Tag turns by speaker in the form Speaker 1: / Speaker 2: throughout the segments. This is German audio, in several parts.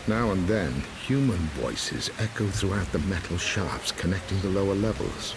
Speaker 1: Now and then, human voices echo throughout the metal shafts connecting the lower levels.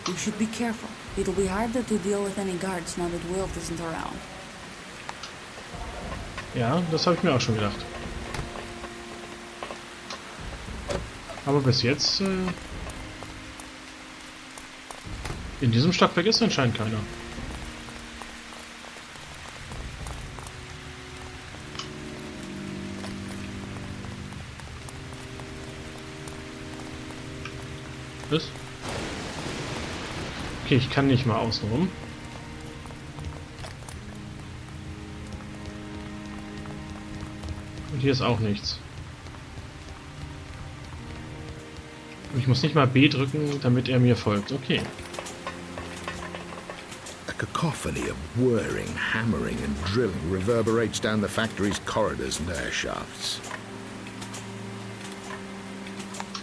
Speaker 2: You should be careful. It'll be harder to deal with any guards now that Wilt isn't around.
Speaker 3: Ja, das habe ich mir auch schon gedacht. Aber bis jetzt in diesem Stockwerk ist anscheinend keiner. Was? Okay, ich kann nicht mal außenrum. Und hier ist auch nichts. Und ich muss nicht mal B drücken, damit er mir folgt. Okay.
Speaker 1: A cacophony of whirring, hammering and drilling reverberates down the factory's corridors and air shafts.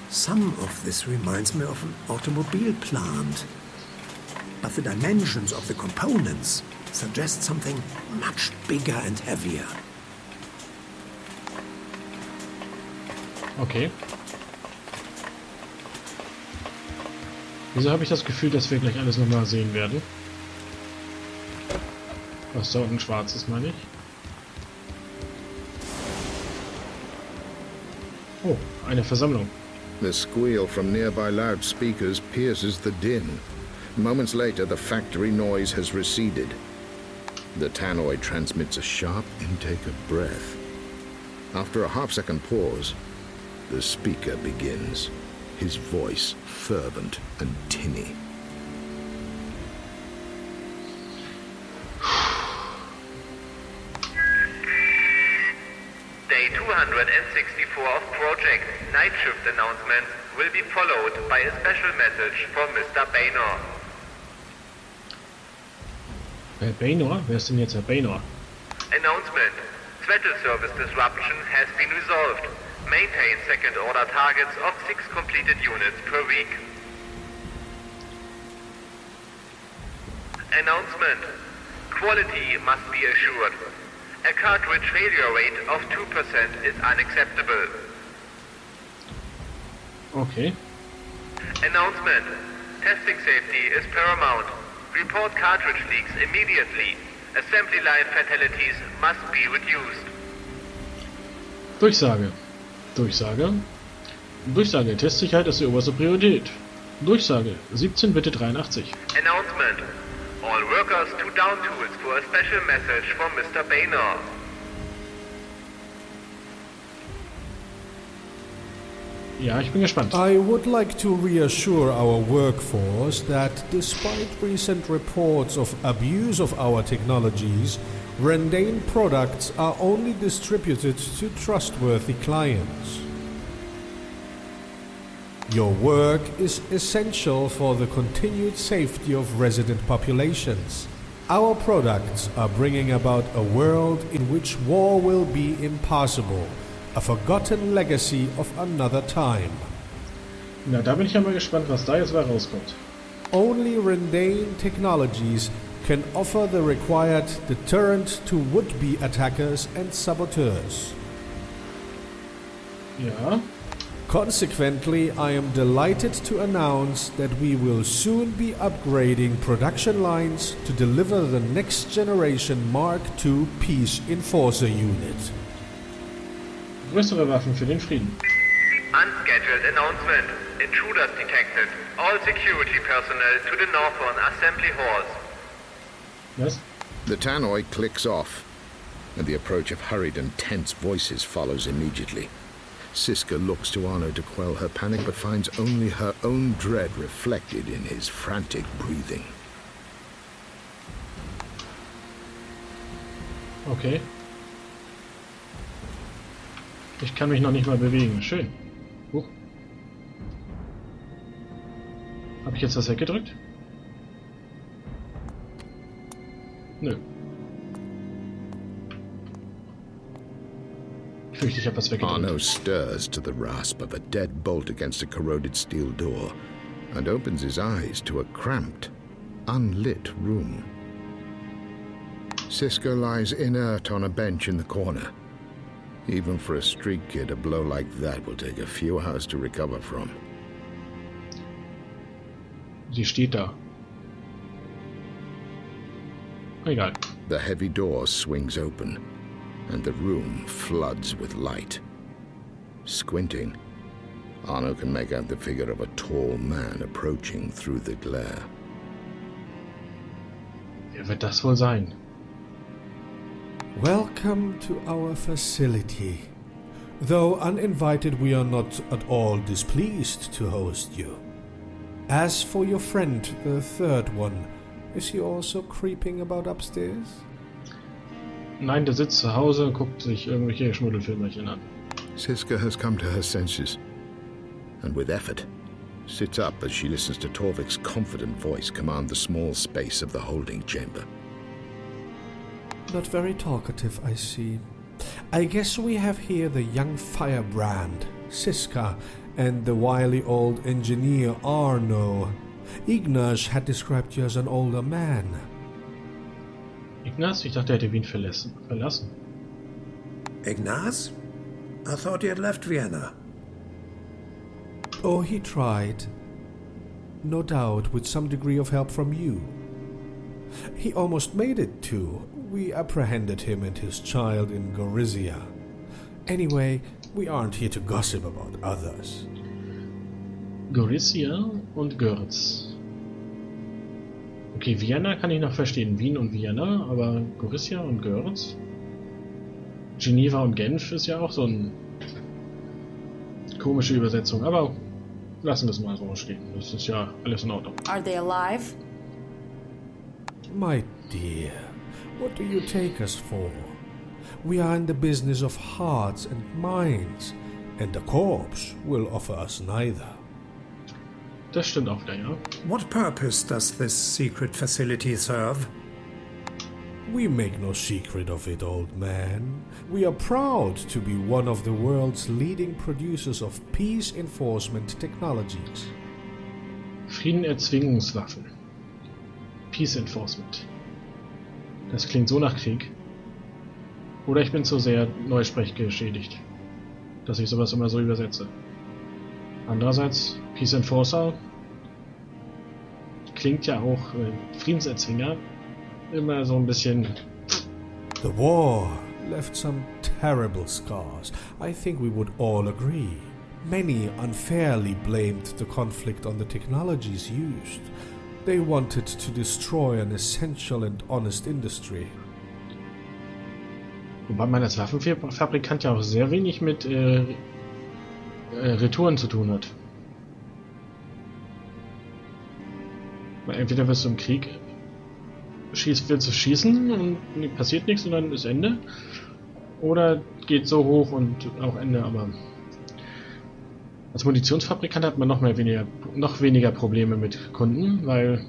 Speaker 4: Some of this reminds me of an automobile plant. But the dimensions of the components suggest something much bigger and heavier.
Speaker 3: Okay. Wieso habe ich das Gefühl, dass wir gleich alles nochmal sehen werden? Was da unten schwarz ist, meine ich. Oh, eine Versammlung.
Speaker 1: The squeal from nearby loudspeakers pierces the din. Moments later, the factory noise has receded. The tannoy transmits a sharp intake of breath. After a half-second pause, the speaker begins, his voice fervent and tinny.
Speaker 5: Day 264 of Project Night Shift announcements will be followed by a special message from Mr. Baynor.
Speaker 3: Herr Baynor? Wer ist denn jetzt Herr Baynor?
Speaker 5: Announcement. Throttle service disruption has been resolved. Maintain second order targets of 6 completed units per week. Announcement. Quality must be assured. A cartridge failure rate of 2% is unacceptable.
Speaker 3: Okay.
Speaker 5: Announcement. Testing safety is paramount. Report cartridge leaks immediately. Assembly line fatalities must be reduced.
Speaker 3: Durchsage. Durchsage. Durchsage. Testsicherheit ist die oberste Priorität. Durchsage. 17 bitte 83.
Speaker 5: Announcement. All workers to down tools for a special message from Mr. Baynor.
Speaker 3: Ja, ich bin gespannt.
Speaker 6: I would like to reassure our workforce that despite recent reports of abuse of our technologies, Rendane products are only distributed to trustworthy clients. Your work is essential for the continued safety of resident populations. Our products are bringing about a world in which war will be impossible. A forgotten legacy of another time.
Speaker 3: Na, da bin ich ja mal gespannt, was da jetzt mal rauskommt.
Speaker 6: Only Rendane technologies can offer the required deterrent to would-be attackers and saboteurs.
Speaker 3: Ja.
Speaker 6: Consequently, I am delighted to announce that we will soon be upgrading production lines to deliver the next generation Mark II Peace Enforcer unit.
Speaker 3: Größere Waffen für den Frieden.
Speaker 5: Unscheduled announcement. Intruders detected. All security personnel to the northern assembly halls.
Speaker 3: Was?
Speaker 1: The tannoy clicks off, and the approach of hurried and tense voices follows immediately. Siska looks to Arno to quell her panic, but finds only her own dread reflected in his frantic breathing.
Speaker 3: Okay. Ich kann mich noch nicht mal bewegen. Schön. Habe ich jetzt das weggedrückt? Nö. Ich fürchte, ich habe was weggedrückt.
Speaker 1: Arno stirs to the rasp of a dead bolt against a corroded steel door and opens his eyes to a cramped, unlit room. Siska lies inert on a bench in the corner. Even for a street kid, a blow like that will take a few hours to recover from.
Speaker 3: Sie steht da. Egal.
Speaker 1: The heavy door swings open, and the room floods with light. Squinting, Arno can make out the figure of a tall man approaching through the glare.
Speaker 3: Wer wird das wohl sein?
Speaker 6: Welcome to our facility. Though uninvited, we are not at all displeased to host you. As for your friend, the third one, is he also creeping about upstairs?
Speaker 3: Nein, der sitzt zu Hause und guckt sich irgendwelche Schmuddelfilmchen an.
Speaker 1: Siska has come to her senses, and with effort, sits up as she listens to Torvik's confident voice command the small space of the holding chamber.
Speaker 6: Not very talkative, I see. I guess we have here the young firebrand, Siska, and the wily old engineer Arno. Ignaz had described you as an older man.
Speaker 3: Ignaz? Ich dachte, er hätte Wien verlassen.
Speaker 4: Ignaz? I thought he had left Vienna.
Speaker 6: Oh, he tried. No doubt with some degree of help from you. He almost made it too. We apprehended him and his child in Gorizia. Anyway, we aren't here to gossip about others.
Speaker 3: Gorizia und Görz. Okay, Vienna kann ich noch verstehen. Wien und Vienna, aber Gorizia und Görz? Geneva und Genf ist ja auch so eine komische Übersetzung, aber lassen wir es mal so stehen. Das ist ja alles in Ordnung.
Speaker 2: Are they alive?
Speaker 6: My dear, what do you take us for? We are in the business of hearts and minds, and a corpse will offer us neither.
Speaker 3: Das stimmt auch wieder, ja.
Speaker 4: What purpose does this secret facility serve?
Speaker 6: We make no secret of it, old man. We are proud to be one of the world's leading producers of peace enforcement technologies.
Speaker 3: Friedenerzwingungswaffen. Peace Enforcement. Das klingt so nach Krieg. Oder ich bin zu sehr neusprechgeschädigt, dass ich sowas immer so übersetze. Andererseits, Peace Enforcer klingt ja auch Friedenserzwinger immer so ein bisschen.
Speaker 6: The war left some terrible scars. I think we would all agree. Many unfairly blamed the conflict on the technologies used. They wanted to destroy an essential and honest industry.
Speaker 3: Wobei man als Waffenfabrikant ja auch sehr wenig mit Retouren zu tun hat. Weil entweder wirst du im Krieg willst du schießen und passiert nichts und dann ist Ende. Oder geht so hoch und auch Ende, aber als Munitionsfabrikant hat man noch weniger Probleme mit Kunden, weil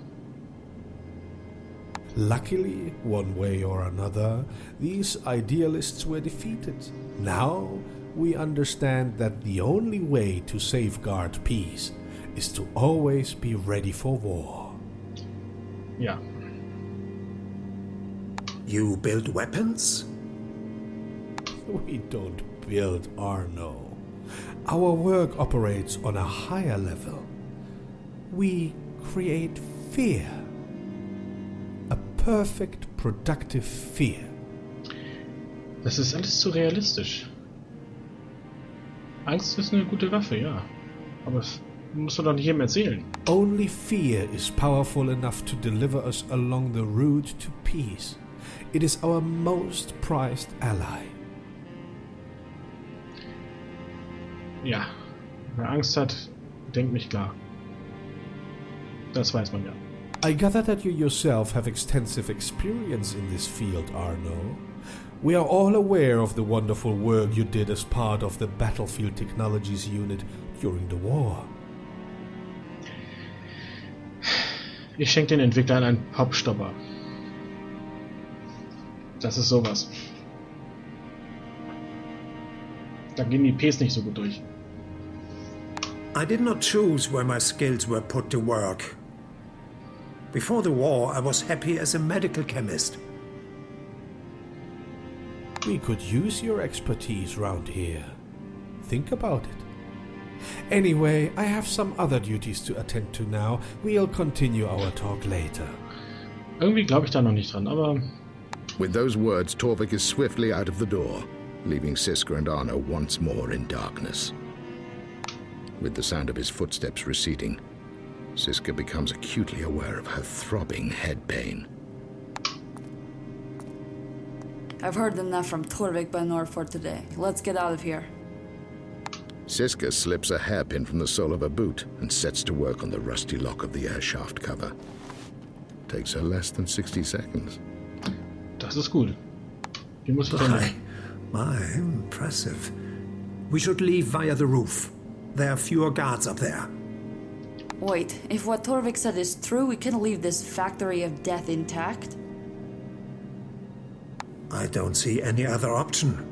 Speaker 6: Luckily, one way or another, these idealists were defeated. Now we understand that the only way to safeguard peace is to always be ready for war.
Speaker 3: ja.
Speaker 4: You build weapons?
Speaker 6: We don't build Arno. Our work operates on a higher level. We create fear. A perfect, productive fear.
Speaker 3: Das ist alles zu realistisch. Angst ist eine gute Waffe, ja. Aber das musst du doch nicht jedem erzählen.
Speaker 6: Only fear is powerful enough to deliver us along the route to peace. It is our most prized ally.
Speaker 3: Ja, wer Angst hat, denkt nicht klar. Das weiß man ja.
Speaker 6: I gather that you yourself have extensive experience in this field, Arno. We are all aware of the wonderful work you did as part of the Battlefield Technologies Unit during the war.
Speaker 3: Ich schenke den Entwicklern einen Popstopper. Das ist sowas. Da gehen die Ps nicht so gut durch.
Speaker 4: I did not choose where my skills were put to work. Before the war, I was happy as a medical chemist.
Speaker 6: We could use your expertise round here. Think about it. Anyway, I have some other duties to attend to now. We'll continue our talk later.
Speaker 3: Irgendwie glaube ich da noch nicht dran, aber...
Speaker 1: With those words, Torvik is swiftly out of the door, leaving Siska and Arno once more in darkness. With the sound of his footsteps receding, Siska becomes acutely aware of her throbbing head pain.
Speaker 2: I've heard enough from Torvik by Noir for today. Let's get out of here.
Speaker 1: Siska slips a hairpin from the sole of her boot and sets to work on the rusty lock of the air shaft cover. Takes her less than 60 seconds.
Speaker 3: Das ist gut. Die muss ich dann...
Speaker 4: My, impressive. We should leave via the roof. There are fewer guards up there.
Speaker 2: Wait, if what Torvik said is true, we can leave this factory of death intact?
Speaker 4: I don't see any other option.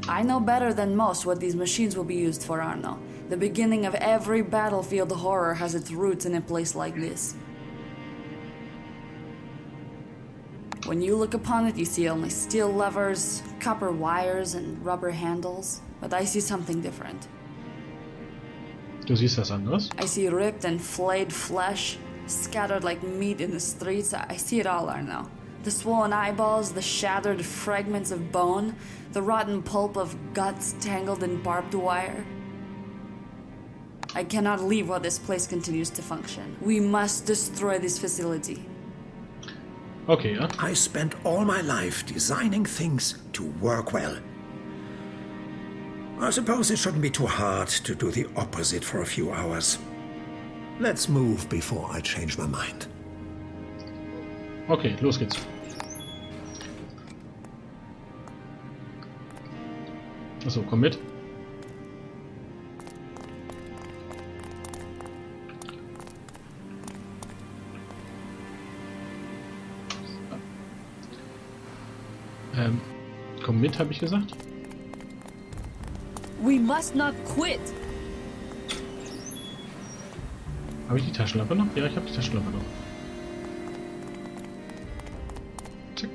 Speaker 2: I know better than most what these machines will be used for, Arno. The beginning of every battlefield horror has its roots in a place like this. When you look upon it, you see only steel levers, copper wires, and rubber handles. But I see something different.
Speaker 3: Du siehst das anders?
Speaker 2: I see ripped and flayed flesh, scattered like meat in the streets. I see it all, Arno. The swollen eyeballs, the shattered fragments of bone, the rotten pulp of guts tangled in barbed wire. I cannot leave while this place continues to function. We must destroy this facility.
Speaker 3: Okay, ja.
Speaker 4: I spent all my life designing things to work well. I suppose it shouldn't be too hard to do the opposite for a few hours. Let's move before I change my mind.
Speaker 3: Okay, los geht's. Achso, komm mit. Komm mit, habe ich gesagt.
Speaker 7: We must not quit.
Speaker 3: Habe ich die Taschenlampe noch? Ja, ich habe die Taschenlampe noch. Zack.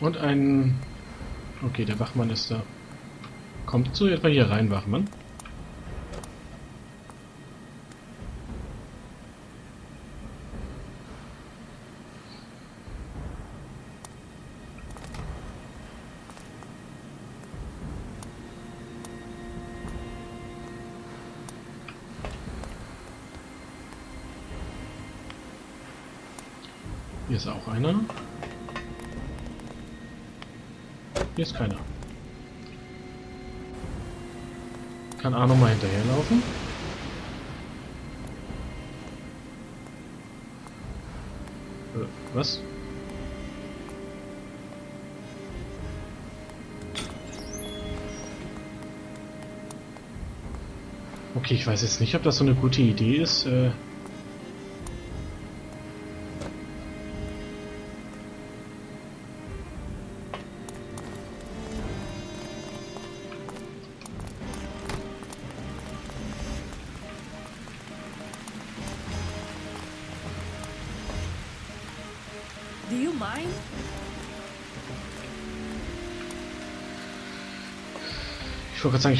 Speaker 3: Und ein... Okay, der Wachmann ist da. Kommt so etwa hier rein, Wachmann? Hier ist auch einer. Hier ist keiner. Kann Arno mal hinterherlaufen? Was? Okay, ich weiß jetzt nicht, ob das so eine gute Idee ist.
Speaker 7: Do you mind?
Speaker 3: Ich wollte gerade sagen,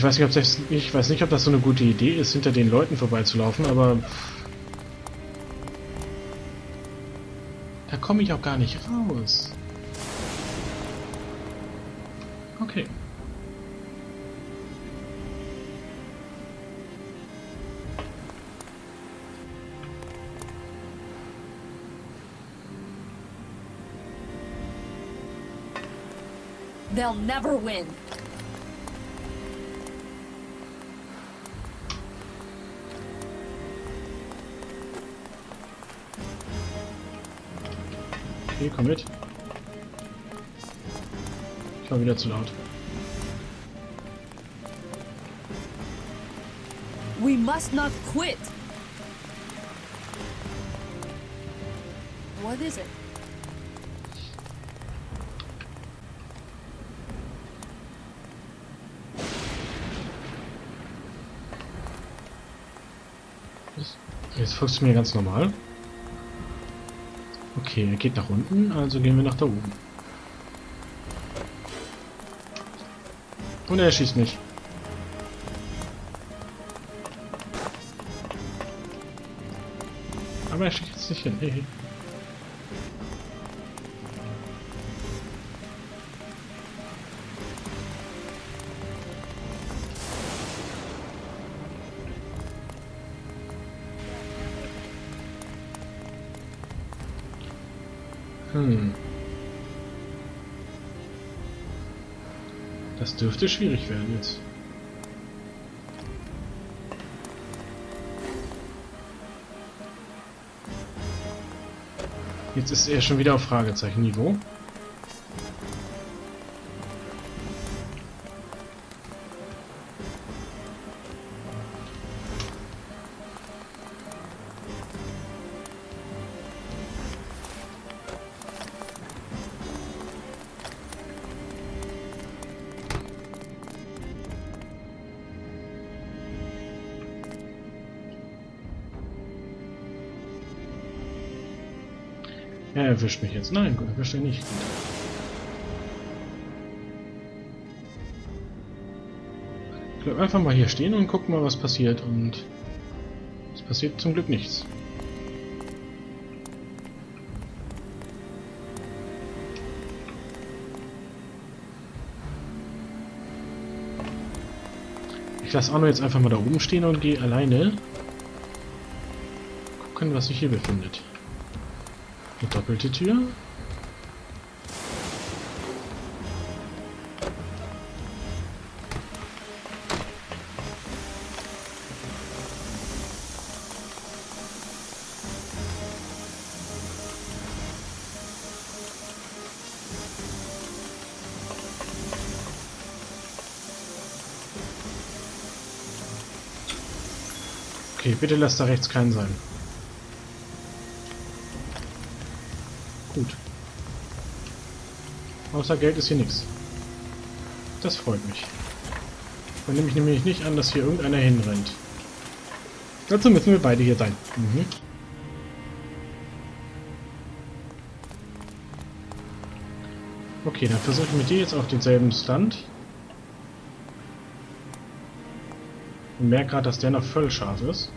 Speaker 3: ich weiß nicht, ob das so eine gute Idee ist, hinter den Leuten vorbeizulaufen, aber da komme ich auch gar nicht raus. Okay.
Speaker 7: They'll never win.
Speaker 3: Okay, komm mit. Ich war wieder zu laut.
Speaker 7: We must not quit. What is it? Jetzt folgst du mir ganz normal.
Speaker 3: Okay, er geht nach unten, also gehen wir nach da oben. Und er schießt nicht. Aber er schießt jetzt nicht hin. Hey. Das dürfte schwierig werden jetzt. Jetzt ist er schon wieder auf Fragezeichen-Niveau. Er erwischt mich jetzt. Nein, gut, erwischt er nicht. Gut. Ich bleib einfach mal hier stehen und guck mal, was passiert. Und es passiert zum Glück nichts. Ich lasse Arno jetzt einfach mal da oben stehen und gehe alleine gucken, was sich hier befindet. Eine doppelte Tür. Okay, bitte lass da rechts keinen sein. Gut. Außer Geld ist hier nichts. Das freut mich. Dann nehme ich nämlich nicht an, dass hier irgendeiner hinrennt. Dazu müssen wir beide hier sein. Mhm. Okay, dann versuche ich mit dir jetzt auf denselben Stand. Und merke gerade, dass der noch voll scharf ist.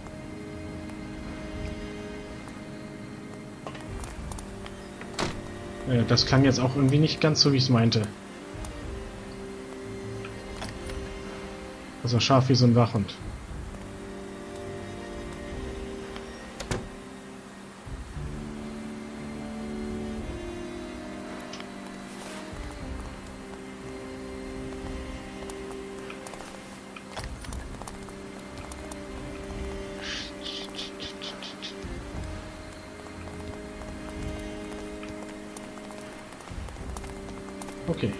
Speaker 3: Das klang jetzt auch irgendwie nicht ganz so, wie ich es meinte. Also scharf wie so ein Wachhund. Okay.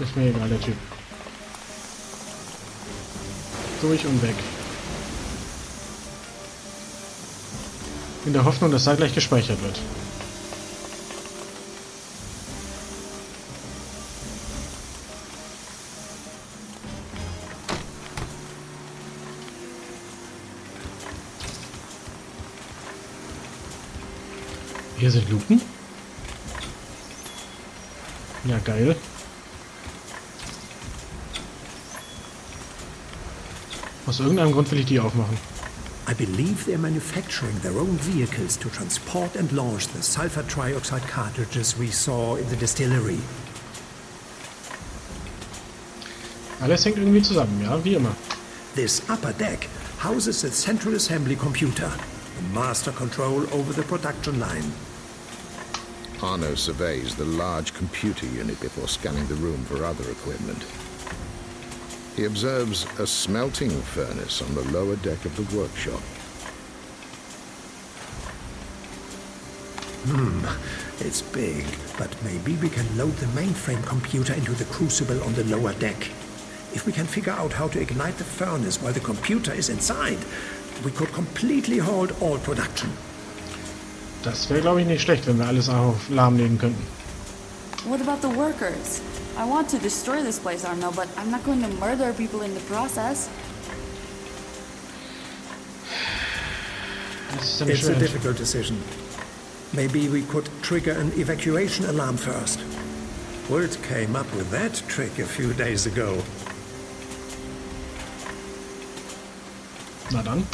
Speaker 3: Ist mir egal, der Typ. Durch und weg. In der Hoffnung, dass da gleich gespeichert wird. Hier sind Luken. Ja, geil. Aus irgendeinem Grund will ich die aufmachen.
Speaker 4: I believe they're manufacturing their own vehicles to transport and launch the sulfur trioxide cartridges we saw in the distillery.
Speaker 3: Alles hängt irgendwie zusammen, ja, wie immer.
Speaker 4: This upper deck houses a central assembly computer, the master control over the production line.
Speaker 1: Arno surveys the large computer unit before scanning the room for other equipment. He observes a smelting furnace on the lower deck of the workshop.
Speaker 4: It's big, but maybe we can load the mainframe computer into the crucible on the lower deck. If we can figure out how to ignite the furnace while the computer is inside, we could completely halt all production.
Speaker 3: Das wäre, glaube ich, nicht schlecht, wenn wir alles auf lahmlegen könnten.
Speaker 2: What about the workers? I want to destroy this place, Arno, but I'm not going to murder people in the process.
Speaker 3: Das ist eine
Speaker 4: It's a
Speaker 3: schwere
Speaker 4: difficult decision. Maybe we could trigger an evacuation alarm first. Wirt came up with that trick a few days ago.
Speaker 3: Na dann.